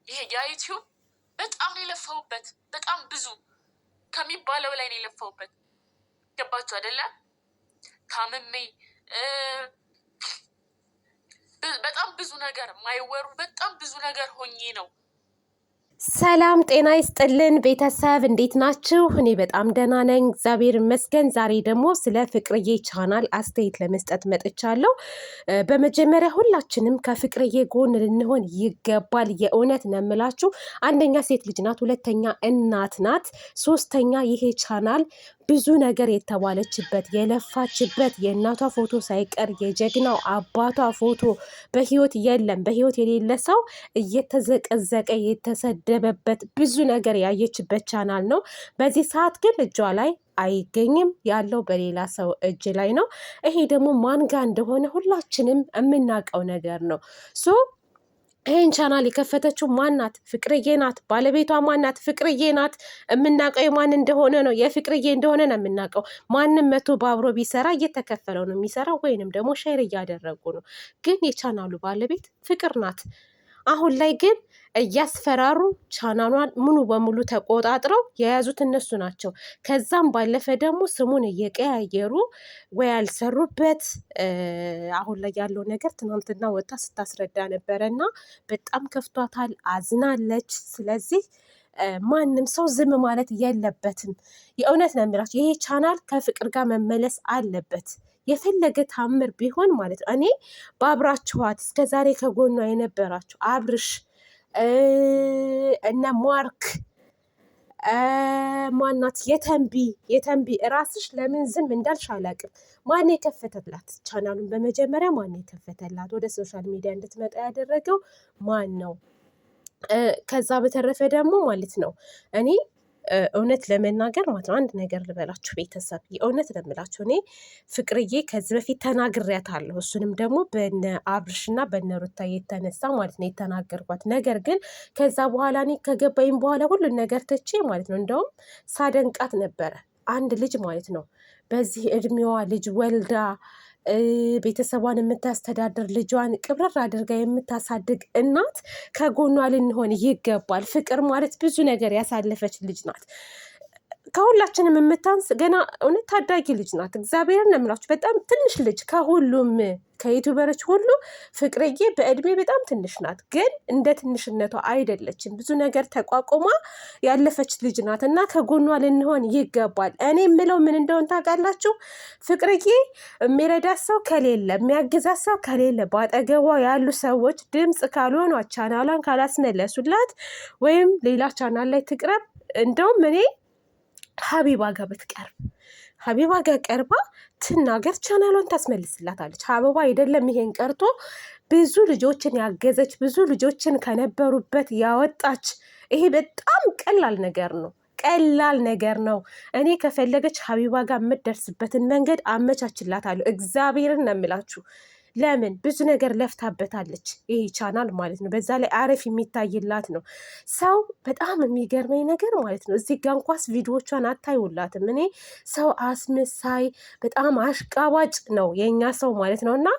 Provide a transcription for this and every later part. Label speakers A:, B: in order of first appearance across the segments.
A: ይሄ የዩቲዩብ በጣም ነው የለፋሁበት። በጣም ብዙ ከሚባለው ላይ ነው የለፋሁበት። ገባችሁ አይደለ? ታምሜ በጣም ብዙ ነገር ማይወሩ በጣም ብዙ ነገር ሆኜ ነው።
B: ሰላም ጤና ይስጥልን ቤተሰብ፣ እንዴት ናችሁ? እኔ በጣም ደህና ነኝ፣ እግዚአብሔር ይመስገን። ዛሬ ደግሞ ስለ ፍቅርዬ ቻናል አስተያየት ለመስጠት መጥቻለሁ። በመጀመሪያ ሁላችንም ከፍቅርዬ ጎን ልንሆን ይገባል። የእውነት ነው የምላችሁ። አንደኛ ሴት ልጅ ናት፣ ሁለተኛ እናት ናት፣ ሶስተኛ ይሄ ቻናል ብዙ ነገር የተባለችበት የለፋችበት የእናቷ ፎቶ ሳይቀር የጀግናው አባቷ ፎቶ በህይወት የለም። በህይወት የሌለ ሰው እየተዘቀዘቀ የተሰደበበት ብዙ ነገር ያየችበት ቻናል ነው። በዚህ ሰዓት ግን እጇ ላይ አይገኝም፣ ያለው በሌላ ሰው እጅ ላይ ነው። ይሄ ደግሞ ማንጋ እንደሆነ ሁላችንም የምናውቀው ነገር ነው። ይህን ቻናል የከፈተችው ማናት? ፍቅርዬ ናት። ባለቤቷ ማናት? ፍቅርዬ ናት። የምናውቀው የማን እንደሆነ ነው፣ የፍቅርዬ እንደሆነ ነው የምናውቀው። ማንም መቶ በአብሮ ቢሰራ እየተከፈለው ነው የሚሰራው፣ ወይንም ደግሞ ሼር እያደረጉ ነው። ግን የቻናሉ ባለቤት ፍቅር ናት። አሁን ላይ ግን እያስፈራሩ ቻናሏን ሙሉ በሙሉ ተቆጣጥረው የያዙት እነሱ ናቸው። ከዛም ባለፈ ደግሞ ስሙን እየቀያየሩ ወይ ያልሰሩበት አሁን ላይ ያለው ነገር ትናንትና ወጣ ስታስረዳ ነበረ እና በጣም ከፍቷታል፣ አዝናለች። ስለዚህ ማንም ሰው ዝም ማለት የለበትም። የእውነት ነው የምላቸው፣ ይሄ ቻናል ከፍቅር ጋር መመለስ አለበት። የፈለገ ታምር ቢሆን ማለት ነው። እኔ በአብራችኋት እስከዛሬ ከጎኗ የነበራችሁ አብርሽ እነ ማርክ ማናት የተንቢ ራስሽ ለምን ዝም እንዳልሽ አላውቅም። ማን የከፈተላት ቻናሉን? በመጀመሪያ ማን የከፈተላት? ወደ ሶሻል ሚዲያ እንድትመጣ ያደረገው ማን ነው? ከዛ በተረፈ ደግሞ ማለት ነው እኔ እውነት ለመናገር ማለት ነው አንድ ነገር ልበላችሁ ቤተሰብ፣ የእውነት ለምላችሁ እኔ ፍቅርዬ ከዚህ በፊት ተናግሬያታለሁ። እሱንም ደግሞ በነ አብርሽና በነ ሩታ የተነሳ ማለት ነው የተናገርኳት። ነገር ግን ከዛ በኋላ እኔ ከገባይም በኋላ ሁሉን ነገር ትቼ ማለት ነው እንደውም ሳደንቃት ነበረ። አንድ ልጅ ማለት ነው በዚህ እድሜዋ ልጅ ወልዳ ቤተሰቧን የምታስተዳድር ልጇን ቅብረር አድርጋ የምታሳድግ እናት ከጎኗ ልንሆን ይገባል። ፍቅር ማለት ብዙ ነገር ያሳለፈች ልጅ ናት። ከሁላችንም የምታንስ ገና እውነት ታዳጊ ልጅ ናት። እግዚአብሔርን ነው የምላችሁ፣ በጣም ትንሽ ልጅ ከሁሉም ከዩቱበሮች ሁሉ ፍቅርዬ በእድሜ በጣም ትንሽ ናት። ግን እንደ ትንሽነቷ አይደለችም። ብዙ ነገር ተቋቁማ ያለፈች ልጅ ናት እና ከጎኗ ልንሆን ይገባል። እኔ የምለው ምን እንደሆን ታውቃላችሁ? ፍቅርዬ የሚረዳት ሰው ከሌለ፣ የሚያግዛት ሰው ከሌለ፣ በአጠገቧ ያሉ ሰዎች ድምፅ ካልሆኗ፣ ቻናሏን ካላስመለሱላት ወይም ሌላ ቻናል ላይ ትቅረብ። እንደውም እኔ ሀቢባ ጋር ብትቀርብ፣ ሀቢባ ጋር ቀርባ ትናገር፣ ቻናሏን ታስመልስላታለች። ሀቢባ አይደለም ይሄን ቀርቶ ብዙ ልጆችን ያገዘች፣ ብዙ ልጆችን ከነበሩበት ያወጣች። ይሄ በጣም ቀላል ነገር ነው፣ ቀላል ነገር ነው። እኔ ከፈለገች ሀቢባ ጋር የምትደርስበትን መንገድ አመቻችላታለሁ። እግዚአብሔርን ነው የምላችሁ። ለምን ብዙ ነገር ለፍታበታለች ይሄ ቻናል ማለት ነው። በዛ ላይ አረፍ የሚታይላት ነው። ሰው በጣም የሚገርመኝ ነገር ማለት ነው እዚህ ጋ እንኳስ ቪዲዮቿን አታዩላትም። እኔ ሰው አስመሳይ በጣም አሽቃባጭ ነው የእኛ ሰው ማለት ነው። እና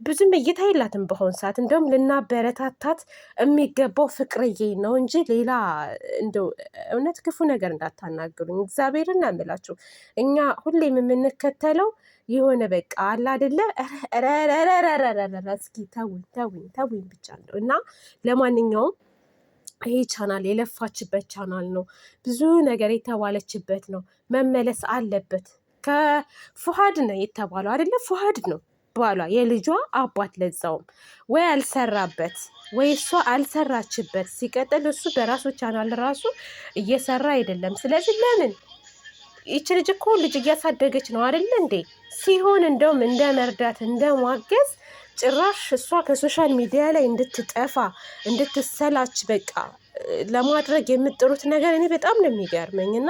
B: ብዙም እይታ የላትም በአሁን ሰዓት። እንደውም ልናበረታታት የሚገባው ፍቅርዬ ነው እንጂ ሌላ እንደው እውነት ክፉ ነገር እንዳታናግሩኝ እግዚአብሔርን ነው የምላችሁ። እኛ ሁሌም የምንከተለው የሆነ በቃ አለ አይደለ? እስኪ ተውኝ ብቻ ነው። እና ለማንኛውም ይሄ ቻናል የለፋችበት ቻናል ነው። ብዙ ነገር የተባለችበት ነው። መመለስ አለበት። ከፉሃድ ነው የተባለው አይደለ? ፉሃድ ነው ባሏ፣ የልጇ አባት። ለዛውም ወይ አልሰራበት ወይ እሷ አልሰራችበት። ሲቀጥል እሱ በራሱ ቻናል ራሱ እየሰራ አይደለም። ስለዚህ ለምን ይች ልጅ እኮ ልጅ እያሳደገች ነው አይደለ እንዴ? ሲሆን እንደውም እንደ መርዳት እንደ ማገዝ ጭራሽ እሷ ከሶሻል ሚዲያ ላይ እንድትጠፋ እንድትሰላች በቃ ለማድረግ የምጥሩት ነገር እኔ በጣም ነው የሚገርመኝ። እና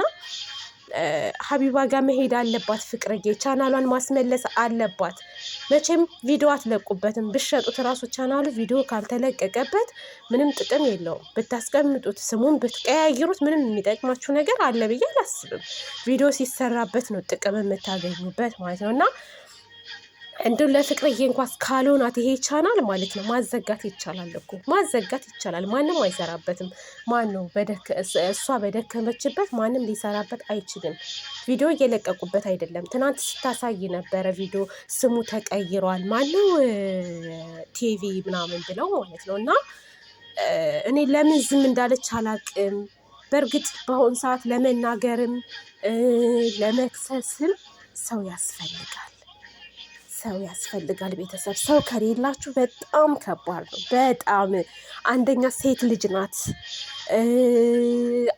B: ሀቢባ ጋር መሄድ አለባት ፍቅርዬ፣ ቻናሏን ማስመለስ አለባት። መቼም ቪዲዮ አትለቁበትም። ብሸጡት ራሱ ቻናሉ ቪዲዮ ካልተለቀቀበት ምንም ጥቅም የለውም። ብታስቀምጡት፣ ስሙን ብትቀያይሩት ምንም የሚጠቅማችሁ ነገር አለ ብዬ አላስብም። ቪዲዮ ሲሰራበት ነው ጥቅም የምታገኙበት ማለት ነው። እና እንደው ለፍቅርዬ እንኳን ካልሆናት ይሄ ቻናል ማለት ነው ማዘጋት ይቻላል እኮ ማዘጋት ይቻላል። ማንም አይሰራበትም። ማን ነው እሷ በደከመችበት ማንም ሊሰራበት አይችልም። ቪዲዮ እየለቀቁበት አይደለም። ትናንት ስታሳይ ነበረ ቪዲዮ ስሙ ተቀይሯል። ማነው ቲቪ ምናምን ብለው ማለት ነው። እና እኔ ለምን ዝም እንዳለች አላቅም። በእርግጥ በአሁኑ ሰዓት ለመናገርም ለመክሰስም ሰው ያስፈልጋል። ሰው ያስፈልጋል። ቤተሰብ ሰው ከሌላችሁ በጣም ከባድ ነው። በጣም አንደኛ ሴት ልጅ ናት።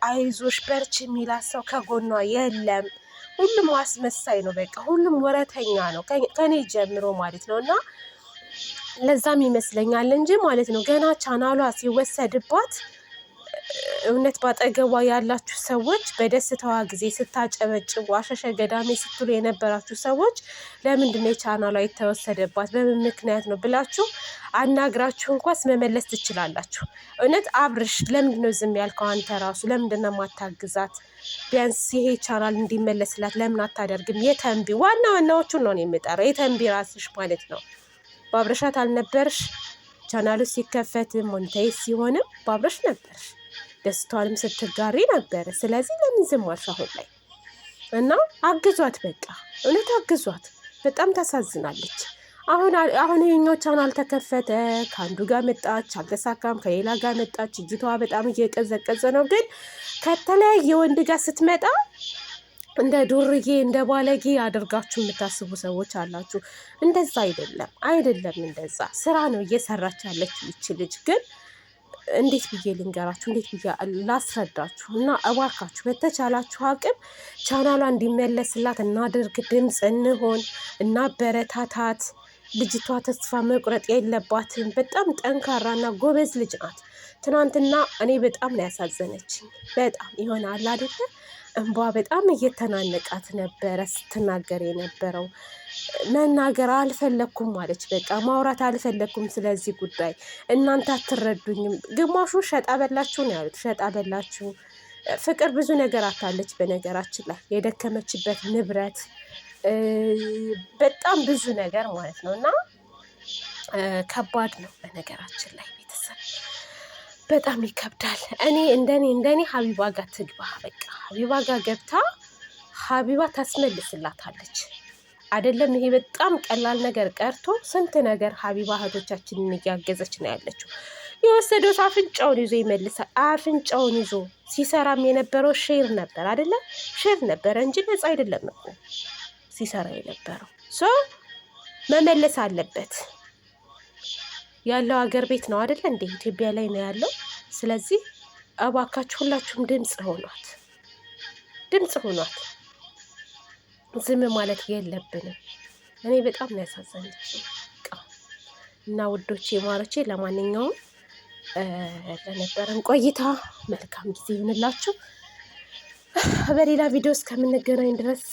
B: አይዞሽ በርች የሚላት ሰው ከጎኗ የለም። ሁሉም አስመሳይ ነው። በቃ ሁሉም ወረተኛ ነው ከኔ ጀምሮ ማለት ነው። እና ለዛም ይመስለኛል እንጂ ማለት ነው ገና ቻናሏ ሲወሰድባት እውነት ባጠገቧ ያላችሁ ሰዎች በደስታዋ ጊዜ ስታጨበጭቡ አሸሸ ገዳሜ ስትሉ የነበራችሁ ሰዎች ለምንድን ነው የቻናሏ የተወሰደባት በምን ምክንያት ነው ብላችሁ አናግራችሁ እንኳስ መመለስ ትችላላችሁ። እውነት አብርሽ ለምንድን ነው ዝም ያልከው? አንተ ራሱ ለምንድን ነው ማታግዛት? ቢያንስ ይሄ ቻናል እንዲመለስላት ለምን አታደርግም? የተንቢ ዋናዎቹን ነው የምጠራው። የተንቢ ራስሽ ማለት ነው። በአብርሻት አልነበርሽ? ቻናሉ ሲከፈትም ሞኔታይዝ ሲሆንም በአብርሽ ነበርሽ። ደስታዋንም ስትጋሪ ነበረ። ስለዚህ ለምን ዝም አልሽ አሁን ላይ? እና አግዟት፣ በቃ እውነት አግዟት። በጣም ታሳዝናለች። አሁን ይሄኛው ቻናል ተከፈተ፣ ከአንዱ ጋር መጣች፣ አልተሳካም፣ ከሌላ ጋር መጣች። እጅቷ በጣም እየቀዘቀዘ ነው። ግን ከተለያየ ወንድ ጋር ስትመጣ እንደ ዱርዬ እንደ ባለጌ አድርጋችሁ የምታስቡ ሰዎች አላችሁ። እንደዛ አይደለም። እንደዛ ስራ ነው እየሰራች ያለችው ይች ልጅ። ግን እንዴት ብዬ ልንገራችሁ? እንዴት ብዬ ላስረዳችሁ? እና እባካችሁ በተቻላችሁ አቅም ቻናሏ እንዲመለስላት እናድርግ፣ ድምፅ እንሆን፣ እናበረታታት። ልጅቷ ተስፋ መቁረጥ የለባትም። በጣም ጠንካራና ጎበዝ ልጅ ናት። ትናንትና እኔ በጣም ነው ያሳዘነችኝ። በጣም ይሆናል አይደለ? እንባ በጣም እየተናነቃት ነበረ ስትናገር የነበረው። መናገር አልፈለኩም ማለች። በቃ ማውራት አልፈለኩም ስለዚህ ጉዳይ፣ እናንተ አትረዱኝም። ግማሹ ሸጣ በላችሁ ነው ያሉት። ሸጣ በላችሁ። ፍቅር ብዙ ነገር አታለች። በነገራችን ላይ የደከመችበት ንብረት በጣም ብዙ ነገር ማለት ነው። እና ከባድ ነው በነገራችን ላይ ቤተሰብ በጣም ይከብዳል። እኔ እንደኔ ሀቢባ ጋር ትግባ። በቃ ሀቢባ ጋር ገብታ ሀቢባ ታስመልስላታለች። አይደለም ይሄ በጣም ቀላል ነገር ቀርቶ ስንት ነገር ሀቢባ እህቶቻችንን እያገዘች ነው ያለችው። የወሰደው አፍንጫውን ይዞ ይመልሳል። አፍንጫውን ይዞ ሲሰራም የነበረው ሼር ነበር አይደለ? ሼር ነበረ እንጂ ነፃ አይደለም እኮ ሲሰራ የነበረው። መመለስ አለበት። ያለው ሀገር ቤት ነው አይደለ? እንደ ኢትዮጵያ ላይ ነው ያለው። ስለዚህ እባካችሁ ሁላችሁም ድምፅ ሆኗት። ዝም ማለት የለብንም። እኔ በጣም ነው ያሳዘነችኝ። እና ውዶቼ ማሮቼ፣ ለማንኛውም ለነበረን ቆይታ መልካም ጊዜ ይሁንላችሁ። በሌላ ቪዲዮ እስከምንገናኝ ድረስ